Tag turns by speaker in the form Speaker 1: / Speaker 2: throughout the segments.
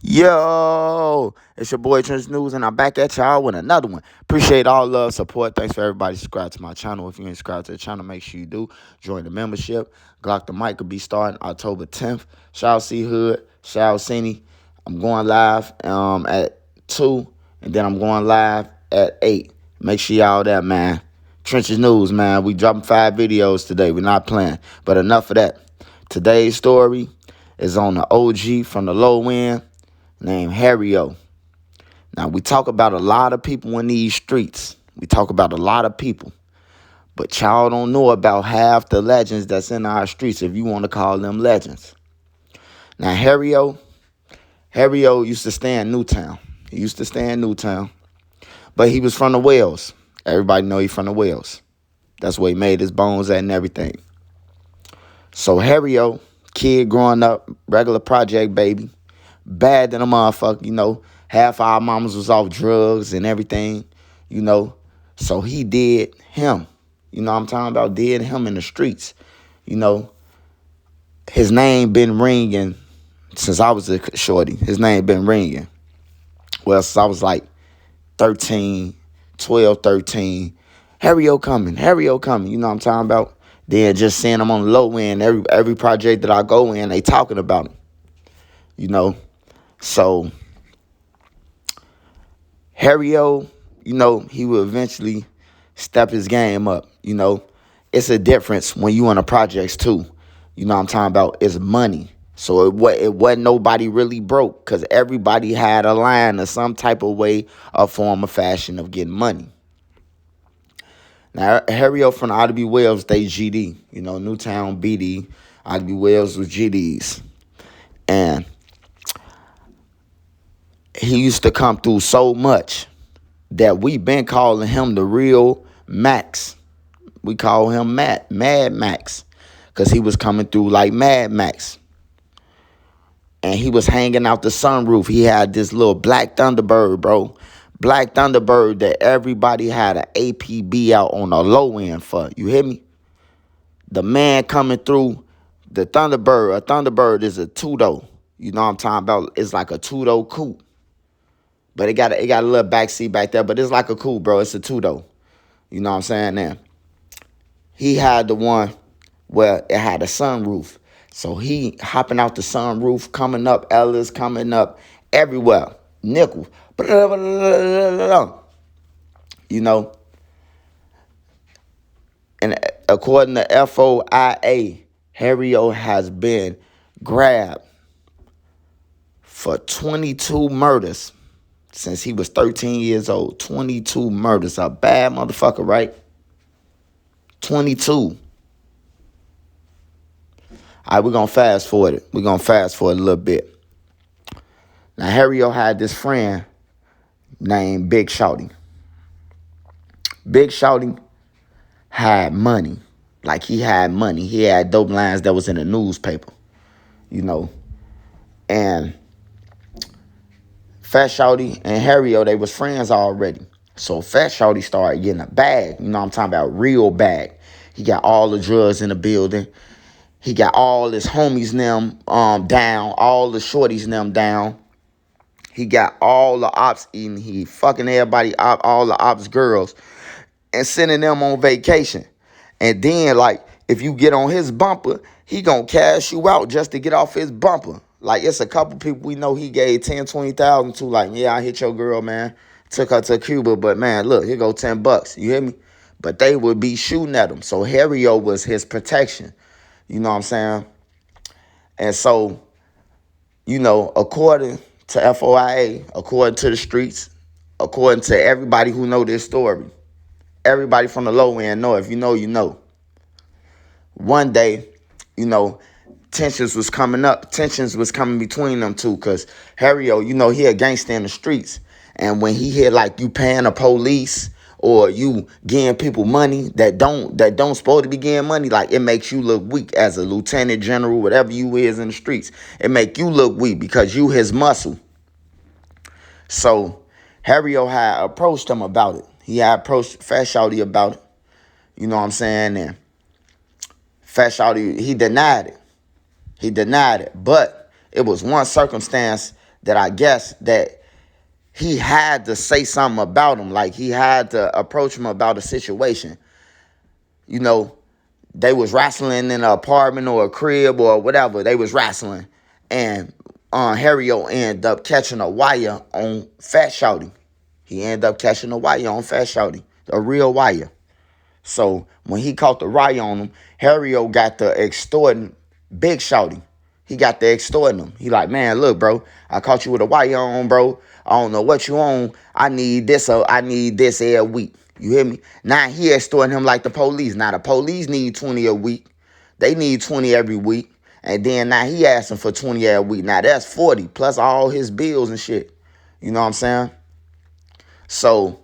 Speaker 1: Yo, it's your boy Trench News, and I'm back at y'all with another one. Appreciate all love, support. Thanks for everybody subscribe to my channel. If you ain't subscribed to the channel, make sure you do. Join the membership. Glock the Mic will be starting October 10th. Shout out C Hood, shout out Cine. I'm going live at 2, and then I'm going live at 8. Make sure y'all there, man. Trenches News, man. We dropping 5 videos today. We're not playing. But enough of that. Today's story is on the OG from the low end named Harry O. Now, we talk about a lot of people in these streets. We talk about a lot of people. But y'all don't know about half the legends that's in our streets, if you want to call them legends. Now, Harry O used to stay in Newtown. He used to stay in Newtown. But he was from the Wells. Everybody know he from the Wells. That's where he made his bones at and everything. So Harry O, kid growing up, regular project baby, bad than a motherfucker, Half our mamas was off drugs and everything, you know. So he did him. You know what I'm talking about? Did him in the streets. You know, his name been ringing since I was a shorty. His name been ringing. Well, since I was like 13, 12, 13. Harry O coming. Harry O coming. You know what I'm talking about? Then just seeing him on the low end. Every project that I go in, they talking about him. You know. So Harry O, he will eventually step his game up. It's a difference when you in a projects too. You know what I'm talking about? It's money. So it wasn't nobody really broke because everybody had a line or some type of way, a form of fashion of getting money. Now, Harry O from the Otta B. Wells, they GD. Newtown BD, Otta B. Wells was GDs. And he used to come through so much that we been calling him the real Max. We call him Mad Max, because he was coming through like Mad Max. And he was hanging out the sunroof. He had this little black Thunderbird, bro. Black Thunderbird that everybody had an APB out on the low end for. You hear me? The man coming through the Thunderbird. A Thunderbird is a two-door. You know what I'm talking about? It's like a two-door coupe. But it got a little backseat back there. But it's like a coupe, bro. It's a two-door. You know what I'm saying now? He had the one where it had a sunroof. So he hopping out the sunroof, coming up, Ellis coming up everywhere. Nickel. You know. And according to FOIA, Harry O has been grabbed for 22 murders since he was 13 years old. 22 murders. A bad motherfucker, right? 22. All right, we're going to fast forward it. We're going to fast forward a little bit. Now, Harry O had this friend named Big Shouty. Big Shouty had money. Like, he had money. He had dope lines that was in the newspaper, And Fat Shouty and Harry O, they was friends already. So Fat Shouty started getting a bag. You know what I'm talking about? Real bag. He got all the drugs in the building. He got all his homies them down. All the shorties them down. He got all the ops eating. He fucking everybody, all the ops girls, and sending them on vacation. And then, like, if you get on his bumper, he gonna cash you out just to get off his bumper. Like, it's a couple people we know he gave 10, 20,000 to. Like, yeah, I hit your girl, man. Took her to Cuba, but man, look, here go $10. You hear me? But they would be shooting at him. So Harry O was his protection. You know what I'm saying? And so, according to FOIA, according to the streets, according to everybody who know this story, everybody from the low end know. If you know, you know. One day, tensions was coming up. Tensions was coming between them two, because Harry O, he a gangster in the streets. And when he hear like you paying the police or you getting people money that don't supposed to be getting money, like, it makes you look weak as a lieutenant general, whatever you is in the streets. It make you look weak because you his muscle. So Harry O had approached him about it. He had approached Fat Shouty about it. You know what I'm saying? And Fat Shouty, he denied it. He denied it. But it was one circumstance that I guess that he had to say something about him. Like he had to approach him about a situation. You know, they was wrestling in an apartment or a crib or whatever. They was wrestling. And Harry-O ended up catching a wire on Fat Shawty. He ended up catching a wire on Fat Shawty, a real wire. So when he caught the wire on him, Harry-O got the extorting Big Shawty. He got the extorting him. He like, man, look, bro, I caught you with a wire on, bro. I don't know what you on. I need this every week. You hear me? Now he extorting him like the police. Now the police need 20 a week. They need 20 every week. And then now he asking for 20 every week. Now that's 40 plus all his bills and shit. You know what I'm saying? So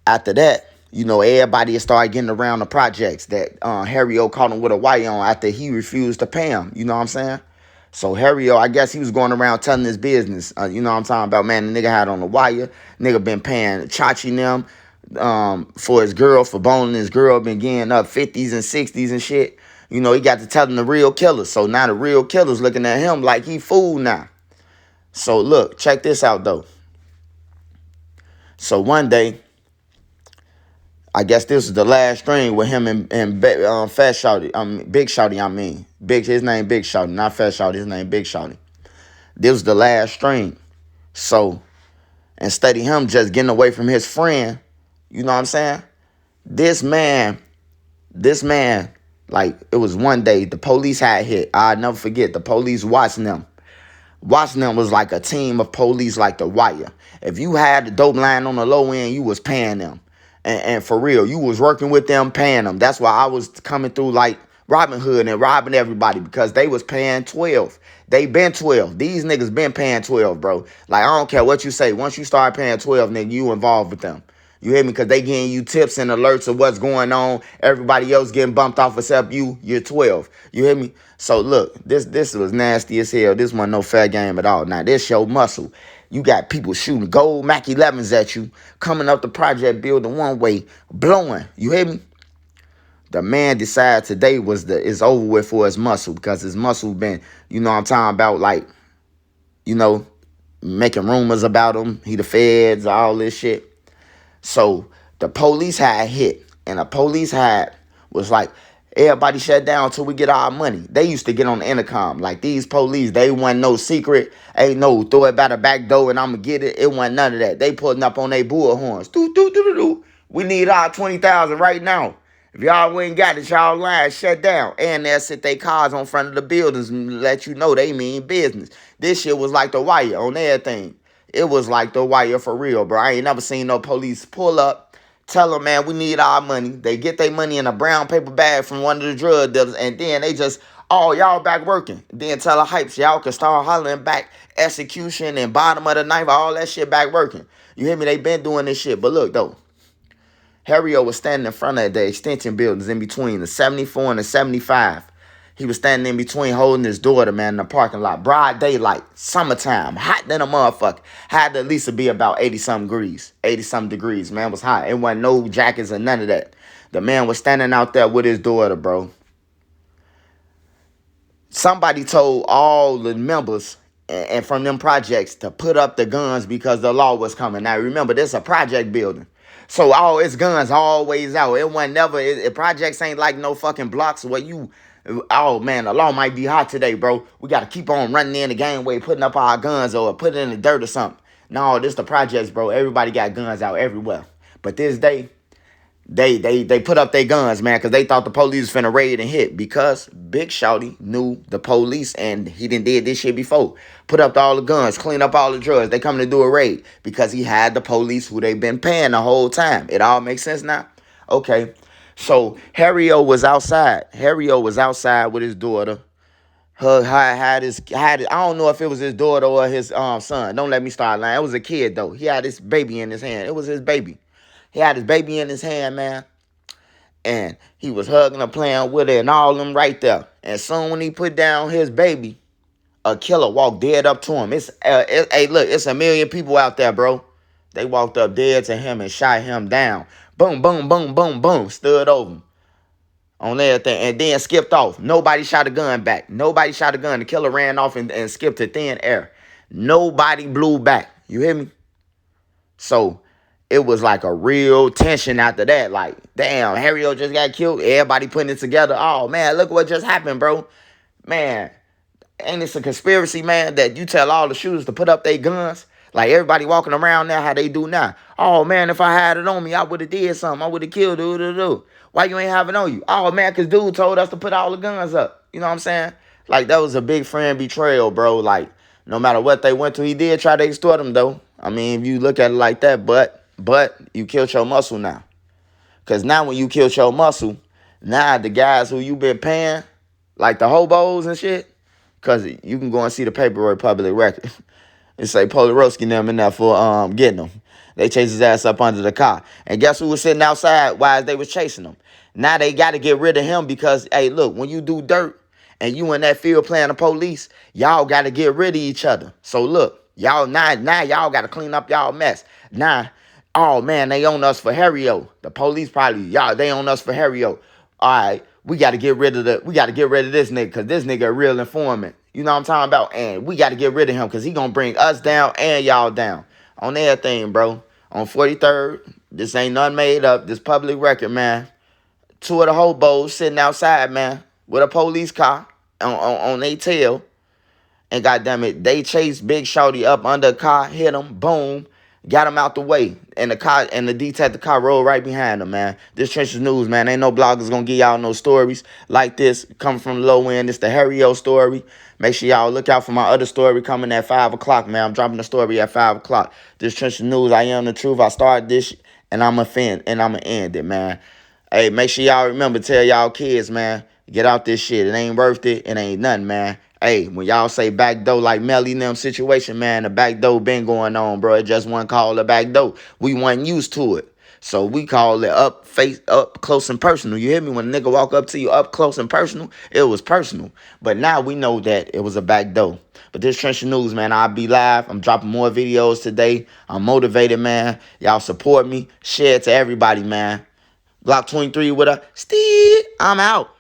Speaker 1: after that, you know, everybody started getting around the projects that Harry-O caught him with a wire on after he refused to pay him. You know what I'm saying? So Harry-O, I guess he was going around telling his business. You know what I'm talking about? Man, the nigga had on the wire. Nigga been paying Chachi them for his girl, for boning his girl. Been getting up 50s and 60s and shit. You know, he got to telling the real killer. So now the real killer's looking at him like he fool now. So look, check this out, though. So one day, I guess this is the last string with him and Fat Shawty. Big Shawty, I mean. His name Big Shawty, not Fat Shawty. His name Big Shawty. This was the last string. So instead of him just getting away from his friend, you know what I'm saying? This man, like, it was one day, the police had hit. I'll never forget, the police watching them. Watching them was like a team of police like The Wire. If you had the dope line on the low end, you was paying them. And for real, you was working with them, paying them. That's why I was coming through like Robin Hood and robbing everybody because they was paying 12. They been 12. These niggas been paying 12, bro. Like, I don't care what you say. Once you start paying 12, nigga, you involved with them. You hear me? Because they getting you tips and alerts of what's going on. Everybody else getting bumped off except you. You're 12. You hear me? So, look, this was nasty as hell. This wasn't no fair game at all. Now, this show muscle. You got people shooting gold Mac 11s at you, coming up the project building one way, blowing. You hear me? The man decided today it's over with for his muscle because his muscle been, you know what I'm talking about, like, you know, making rumors about him. He the feds, all this shit. So the police had hit, and the police was like, everybody shut down until we get our money. They used to get on the intercom. Like, these police, they wasn't no secret. Ain't no throw it by the back door and I'm going to get it. It wasn't none of that. They pulling up on their bull horns. Do, do, do, do, do. We need our 20,000 right now. If y'all ain't got it, y'all line shut down. And they'll sit their cars on front of the buildings and let you know they mean business. This shit was like The Wire on everything. It was like The Wire for real, bro. I ain't never seen no police pull up, tell them, man, we need our money. They get their money in a brown paper bag from one of the drug dealers, and then they just, oh, y'all back working. Then tell the hypes, y'all can start hollering back execution and bottom of the knife, all that shit back working. You hear me? They been doing this shit. But look, though, Harry-O was standing in front of the extension buildings in between the 74 and the 75. He was standing in between holding his daughter, man, in the parking lot. Broad daylight, summertime, hot than a motherfucker. Had to at least be about 80-something degrees. 80-something degrees, man. It was hot. It wasn't no jackets or none of that. The man was standing out there with his daughter, bro. Somebody told all the members and from them projects to put up the guns because the law was coming. Now, remember, this is a project building. So all its guns always out. It wasn't never, projects ain't like no fucking blocks where you, oh man, the law might be hot today, bro. We got to keep on running in the gangway, putting up our guns or put it in the dirt or something. No, this the projects, bro. Everybody got guns out everywhere. But this day, they put up their guns, man, because they thought the police was finna raid and hit because Big Shawty knew the police and he done did this shit before. Put up all the guns, clean up all the drugs. They coming to do a raid because he had the police who they been paying the whole time. It all makes sense now? Okay. So Harry-O was outside. Harry-O was outside with his daughter. I don't know if it was his daughter or his son. Don't let me start lying. It was a kid, though. He had this baby in his hand. It was his baby. He had his baby in his hand, man. And he was hugging her, playing with her, and all of them right there. And soon when he put down his baby, a killer walked dead up to him. Hey, look, it's a million people out there, bro. They walked up dead to him and shot him down. Boom, boom, boom, boom, boom. Stood over him on everything. And then skipped off. Nobody shot a gun back. Nobody shot a gun. The killer ran off and skipped to thin air. Nobody blew back. You hear me? So it was like a real tension after that. Like, damn, Harry-O just got killed. Everybody putting it together. Oh, man, look what just happened, bro. Man, ain't this a conspiracy, man, that you tell all the shooters to put up their guns? Like everybody walking around now, how they do now. Oh, man, if I had it on me, I would have did something. I would have killed dude. Why you ain't have it on you? Oh, man, because dude told us to put all the guns up. You know what I'm saying? Like, that was a big friend betrayal, bro. Like, no matter what they went to, he did try to extort them, though. I mean, if you look at it like that, but you killed your muscle now. Because now when you killed your muscle, now the guys who you been paying, like the hobos and shit, because you can go and see the paperwork public record. And say Polarowski and them in there for getting him. They chased his ass up under the car. And guess who was sitting outside while they was chasing him? Now they got to get rid of him because, hey, look, when you do dirt and you in that field playing the police, y'all got to get rid of each other. So look, y'all now y'all got to clean up y'all mess. Now, oh man, they own us for Harry-O. The police probably, y'all, they own us for Harry-O. All right, we got to get rid of this nigga because this nigga a real informant. You know what I'm talking about? And we got to get rid of him because he going to bring us down and y'all down. On everything, bro. On 43rd, this ain't nothing made up. This public record, man. Two of the hobos sitting outside, man, with a police car on their tail. And goddamn it, they chased Big Shorty up under a car, hit him, boom, got him out the way. And the detective car rolled right behind him, man. This Trenches News, man. Ain't no bloggers gonna give y'all no stories like this coming from the low end. It's the Harry-O story. Make sure y'all look out for my other story coming at 5 o'clock, man. I'm dropping the story at 5 o'clock. This Trenches News, I am the truth. I started this and I'm going to end it, man. Hey, make sure y'all remember, tell y'all kids, man, get out this shit. It ain't worth it. It ain't nothing, man. Hey, when y'all say back door like Melly and them situation, man, the back door been going on, bro. It just wasn't called a back door. We wasn't used to it. So we call it up close and personal. You hear me? When a nigga walk up to you up close and personal, it was personal. But now we know that it was a back door. But this Trenches News, man, I'll be live. I'm dropping more videos today. I'm motivated, man. Y'all support me. Share it to everybody, man. Block 23 with a Steve. I'm out.